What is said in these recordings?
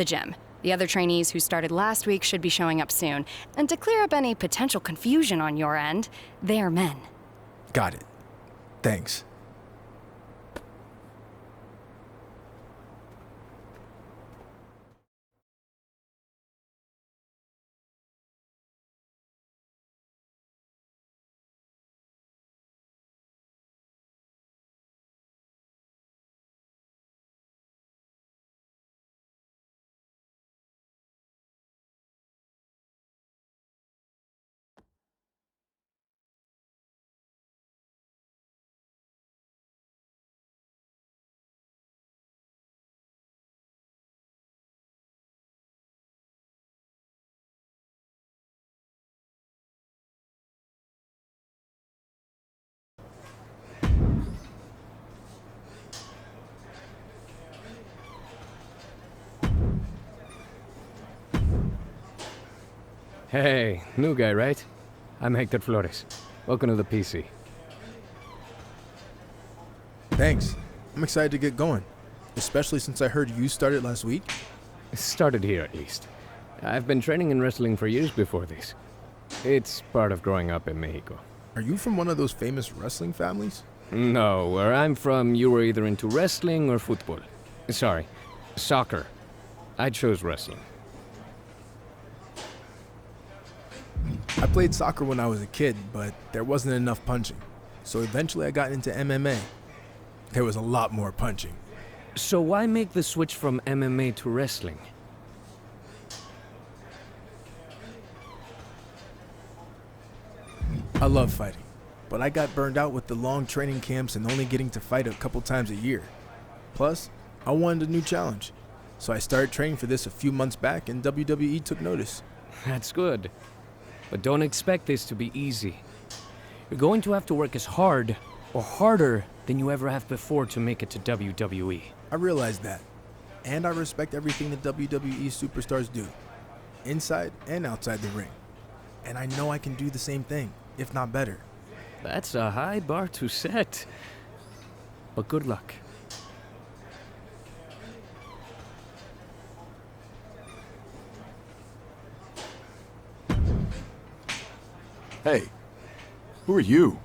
the gym. The other trainees who started last week should be showing up soon. And to clear up any potential confusion on your end, they are men. Got it. Thanks. Hey, new guy, right? I'm Hector Flores. Welcome to the PC. Thanks. I'm excited to get going, especially since I heard you started last week. Started here, at least. I've been training in wrestling for years before this. It's part of growing up in Mexico. Are you from one of those famous wrestling families? No, where I'm from, you were either into wrestling or football. Sorry, soccer. I chose wrestling. I played soccer when I was a kid, but there wasn't enough punching. So eventually I got into MMA. There was a lot more punching. So why make the switch from MMA to wrestling? I love fighting, but I got burned out with the long training camps and only getting to fight a couple times a year. Plus, I wanted a new challenge. So I started training for this a few months back and WWE took notice. That's good. But don't expect this to be easy. You're going to have to work as hard, or harder, than you ever have before to make it to WWE. I realize that. And I respect everything the WWE superstars do, inside and outside the ring. And I know I can do the same thing, if not better. That's a high bar to set. But good luck. Hey, who are you?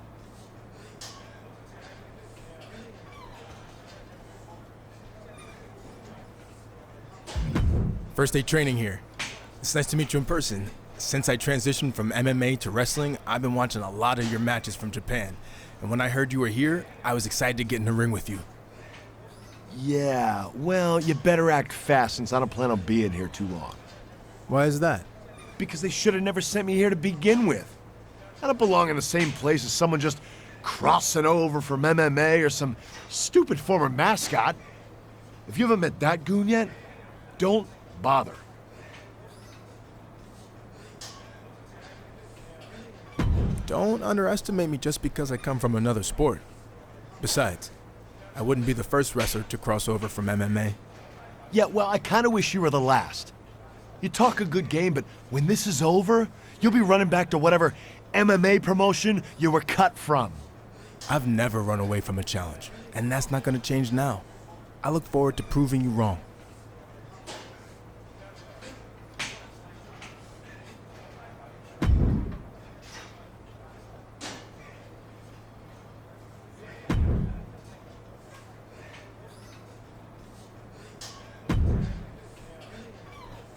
First day training here. It's nice to meet you in person. Since I transitioned from MMA to wrestling, I've been watching a lot of your matches from Japan. And when I heard you were here, I was excited to get in the ring with you. Yeah, well, you better act fast since I don't plan on being here too long. Why is that? Because they should have never sent me here to begin with. I don't belong in the same place as someone just crossing over from MMA or some stupid former mascot. If you haven't met that goon yet, don't bother. Don't underestimate me just because I come from another sport. Besides, I wouldn't be the first wrestler to cross over from MMA. Yeah, well, I kind of wish you were the last. You talk a good game, but when this is over, you'll be running back to whatever MMA promotion you were cut from. I've never run away from a challenge, and that's not going to change now. I look forward to proving you wrong.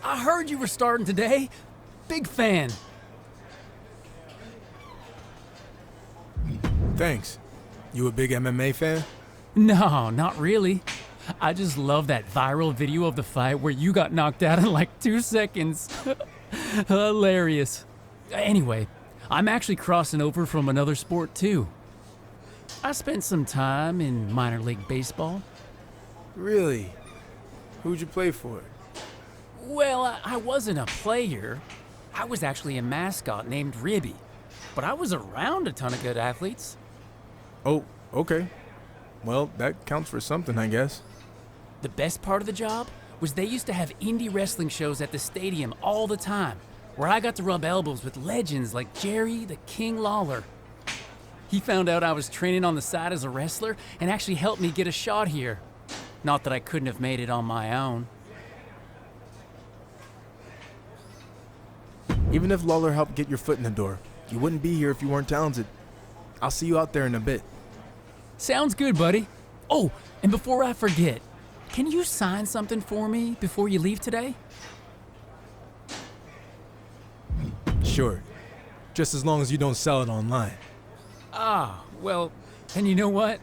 I heard you were starting today. Big fan. Thanks. You a big MMA fan? No, not really. I just love that viral video of the fight where you got knocked out in like 2 seconds. Hilarious. Anyway, I'm actually crossing over from another sport too. I spent some time in minor league baseball. Really? Who'd you play for? Well, I wasn't a player. I was actually a mascot named Ribby. But I was around a ton of good athletes. Oh, okay. Well, that counts for something, I guess. The best part of the job was they used to have indie wrestling shows at the stadium all the time, where I got to rub elbows with legends like Jerry the King Lawler. He found out I was training on the side as a wrestler and actually helped me get a shot here. Not that I couldn't have made it on my own. Even if Lawler helped get your foot in the door, you wouldn't be here if you weren't talented. I'll see you out there in a bit. Sounds good, buddy. Oh, and before I forget, can you sign something for me before you leave today? Sure. Just as long as you don't sell it online. Ah, well, and you know what?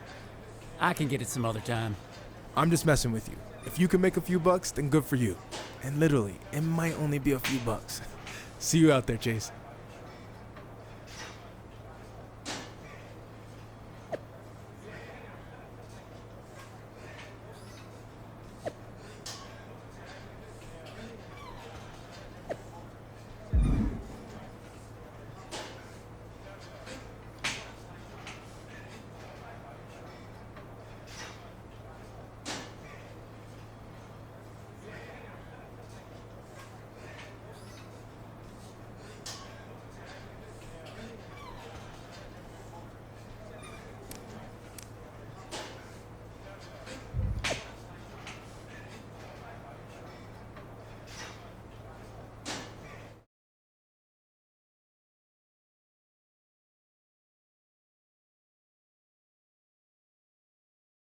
I can get it some other time. I'm just messing with you. If you can make a few bucks, then good for you. And literally, it might only be a few bucks. See you out there, Chase.